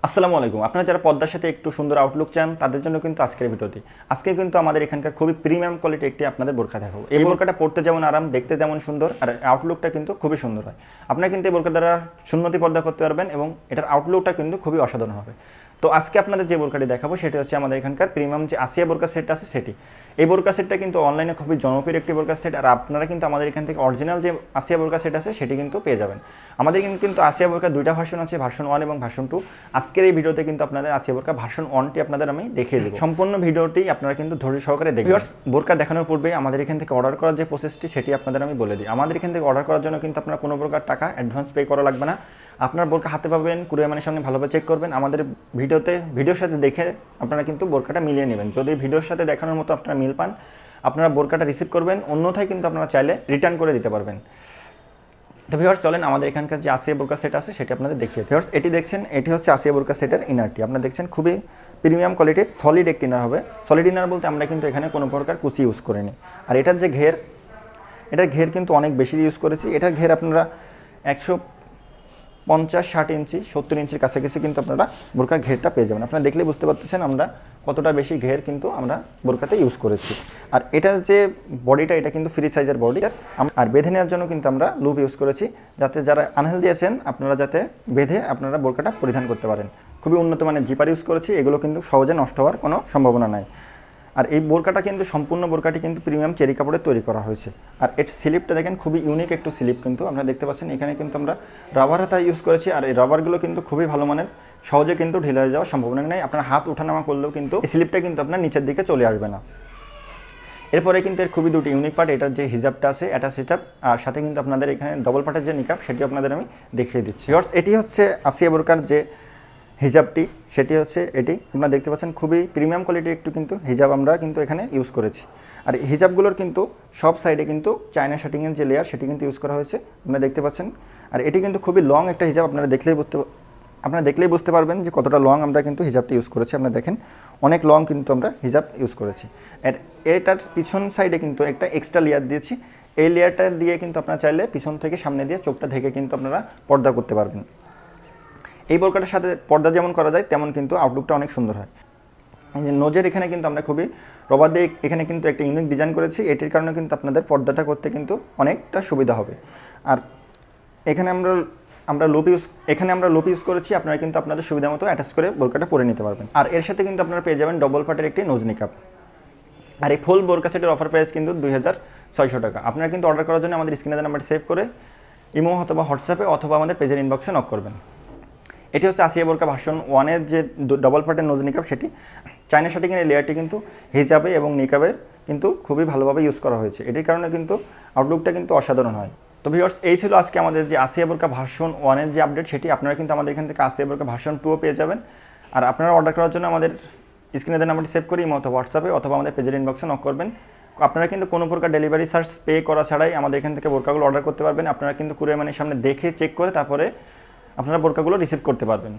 আসসালামু আলাইকুম। আপনারা যারা পর্দার সাথে একটু সুন্দর আউটলুক চান তাদের জন্য কিন্তু আজকের ভিডিওটি। আজকে কিন্তু আমাদের এখানকার খুবই প্রিমিয়াম কোয়ালিটি একটি আপনাদের বোরকা দেখাবো। এই বোরকাটা পড়তে যেমন আরাম, দেখতে যেমন সুন্দর, আর আউটলুকটা কিন্তু খুবই সুন্দর হয়। আপনারা কিন্তু এই বোরকা দ্বারা সুন্নতি পর্দা করতে পারবেন এবং এটার আউটলুকটা কিন্তু খুবই অসাধারণ হবে। তো আজকে আপনাদের যে বোরকাটি দেখাবো সেটি হচ্ছে আমাদের এখানকার প্রিমিয়াম যে আসিয়া বোরকা সেট আছে সেটি। এই বোরকা সেটটা কিন্তু অনলাইনে খুবই জনপ্রিয় একটি বোরকা সেট, আর আপনারা কিন্তু আমাদের এখান থেকে অরিজিনাল যে আসিয়া বোরকা সেট আছে সেটি কিন্তু পেয়ে যাবেন। আমাদের কিন্তু আসিয়া বোরকা দুইটা ভার্সন আছে, ভার্সন 1 এবং ভার্সন 2। আজকের এই ভিডিওতে কিন্তু আপনাদের আসিয়া বোরকা ভার্সন 1টি আপনাদের আমি দেখিয়ে দেবো। সম্পূর্ণ ভিডিওটি আপনারা কিন্তু ধৈর্য সহকারে দেখবেন। ভিউয়ার্স, বোরকা দেখানোর পূর্বে আমাদের এখান থেকে অর্ডার করার যে প্রসেসটি সেটি আপনাদের আমি বলে দিই। আমাদের এখান থেকে অর্ডার করার জন্য কিন্তু আপনার কোনো প্রকার টাকা অ্যাডভান্স পে করা লাগবে না। আপনার বোরকা হাতে পাবেন, কুরিয়ার মানের সামনে ভালোভাবে চেক করবেন। আমাদের ভিডিওর সাথে দেখে আপনারা কিন্তু বোরকাটা মিলিয়ে নেবেন। যদি ভিডিওর সাথে দেখানোর মতো আপনারা মিল পান, আপনারা বোরকাটা রিসিভ করবেন, অন্যথায় কিন্তু আপনারা চাইলে রিটার্ন করে দিতে পারবেন। তো ভিউয়ার্স, চলেন আমাদের এখানকার যে আসিয়া বোরকা সেট আছে সেটি আপনাদের দেখিয়ে। ভিউয়ার্স, এটি দেখছেন, এটি হচ্ছে আসিয়া বোরকা সেটের ইনারটি। আপনারা দেখছেন খুবই প্রিমিয়াম কোয়ালিটির সলিড একটি ইনার হবে। সলিড ইনার বলতে আমরা কিন্তু এখানে কোনো প্রকার কুচি ইউজ করিনি। আর এটার যে ঘের, এটার ঘের কিন্তু অনেক বেশি ইউজ করেছি। এটার ঘের আপনারা 150-60 ইঞ্চি 70 ইঞ্চির কাছাকাছি কিন্তু আপনারা বোরকার ঘেরটা পেয়ে যাবেন। আপনারা দেখলেই বুঝতে পারতেছেন আমরা কতটা বেশি ঘের কিন্তু আমরা বোরকাতে ইউজ করেছি। আর এটার যে বডিটা, এটা কিন্তু ফ্রি সাইজের বডি। আর বেঁধে নেওয়ার জন্য কিন্তু আমরা লুপ ইউজ করেছি, যাতে যারা আনহেলদি আছেন আপনারা যাতে বেঁধে আপনারা বোরকাটা পরিধান করতে পারেন। খুবই উন্নত মানের জিপার ইউজ করেছি, এগুলো কিন্তু সহজে নষ্ট হওয়ার কোনো সম্ভাবনা নাই। আর এই বোরকাটা কিন্তু সম্পূর্ণ বোরকাটি কিন্তু প্রিমিয়াম চেরি কাপড়ে তৈরি করা হয়েছে। আর এর স্লিপটা দেখেন, খুবই ইউনিক একটু স্লিপ কিন্তু আপনারা দেখতে পাচ্ছেন। এখানে কিন্তু আমরা রাবার হাতা ইউজ করেছি, আর এই রাবারগুলো কিন্তু খুবই ভালো মানের, সহজে কিন্তু ঢিলা হয়ে যাওয়ার সম্ভাবনা নেই। আপনার হাত ওঠানামা করলেও কিন্তু এই স্লিপটা কিন্তু আপনার নিচের দিকে চলে আসবে না। এরপরে কিন্তু এর খুবই দুটি ইউনিক পার্ট, এটার যে হিজাবটা আছে এটা সেটআপ, আর সাথে কিন্তু আপনাদের এখানে ডবল পার্টের যে নিকাব সেটি আপনাদের আমি দেখিয়ে দিচ্ছি। এটি হচ্ছে আসিয়া বোরকার যে হিজাবটি, সেটি হচ্ছে এটি। আপনারা দেখতে পাচ্ছেন খুবই প্রিমিয়াম কোয়ালিটির একটু কিন্তু হিজাব আমরা কিন্তু এখানে ইউজ করেছি। আর হিজাবগুলোর কিন্তু সব সাইডে কিন্তু চায়না শাটিংয়ের যে লেয়ার সেটি কিন্তু ইউজ করা হয়েছে, আপনারা দেখতে পাচ্ছেন। আর এটি কিন্তু খুবই লং একটা হিজাব, আপনারা দেখলেই বুঝতে পারবেন যে কতটা লং আমরা কিন্তু হিজাবটা ইউজ করেছি। আপনারা দেখেন অনেক লং কিন্তু আমরা হিজাব ইউজ করেছি। আর এটার পিছন সাইডে কিন্তু একটা এক্সট্রা লেয়ার দিয়েছি। এই লেয়ারটা দিয়ে কিন্তু আপনারা চাইলে পিছন থেকে সামনে দিয়ে চোখটা ঢেকে কিন্তু আপনারা পর্দা করতে পারবেন। এই বোরকাটার সাথে পর্দা যেমন করা যায় তেমন কিন্তু আউটলুকটা অনেক সুন্দর হয়। নোজের এখানে কিন্তু আমরা খুবই রবার দিয়ে এখানে কিন্তু একটা ইউনিক ডিজাইন করেছি। এটির কারণে কিন্তু আপনাদের পর্দাটা করতে কিন্তু অনেকটা সুবিধা হবে। আর এখানে আমরা লুপ ইউজ করেছি, আপনারা কিন্তু আপনাদের সুবিধা মতো অ্যাটাচ করে বোরকাটা পরে নিতে পারবেন। আর এর সাথে কিন্তু আপনারা পেয়ে যাবেন ডবল পার্টের একটি নোজ নিকাব। আর এই ফুল বোরকা সেটের অফার প্রাইস কিন্তু 2600 টাকা। আপনারা কিন্তু অর্ডার করার জন্য আমাদের স্ক্রিনে নাম্বারটি সেভ করে ইমো অথবা হোয়াটসঅ্যাপে অথবা আমাদের পেজের ইনবক্সে নক করবেন। এটি হচ্ছে আসিয়া বোরকা ভার্সন 1-এর যে ডবল পার্টের নোজ নিকাব সেটি। চায়না শাটিংয়ের এই লেয়ারটি কিন্তু হিজাবে এবং নিকাবের কিন্তু খুবই ভালোভাবে ইউজ করা হয়েছে। এটির কারণে কিন্তু আউটলুকটা কিন্তু অসাধারণ হয়। তো ভিউয়ার্স, এই ছিল আজকে আমাদের যে আসিয়া বোরকা ভার্সন 1-এর যে আপডেট সেটি। আপনারা কিন্তু আমাদের এখান থেকে আসিয়া বোরকা ভার্সন 2-ও পেয়ে যাবেন। আর আপনারা অর্ডার করার জন্য আমাদের স্ক্রিনে দেওয়া নাম্বারটি সেভ করে ইমো অথবা হোয়াটসঅ্যাপে অথবা আমাদের পেজের ইনবক্সে নক করবেন। আপনারা কিন্তু কোনো প্রকার ডেলিভারি চার্জ পে করা ছাড়াই আমাদের এখান থেকে বোরকাগুলো অর্ডার করতে পারবেন। আপনারা কিন্তু কুরিয়ার মানের সামনে দেখে চেক করে তারপরে আপনারা বোরকাগুলো রিসিভ করতে পারবেন।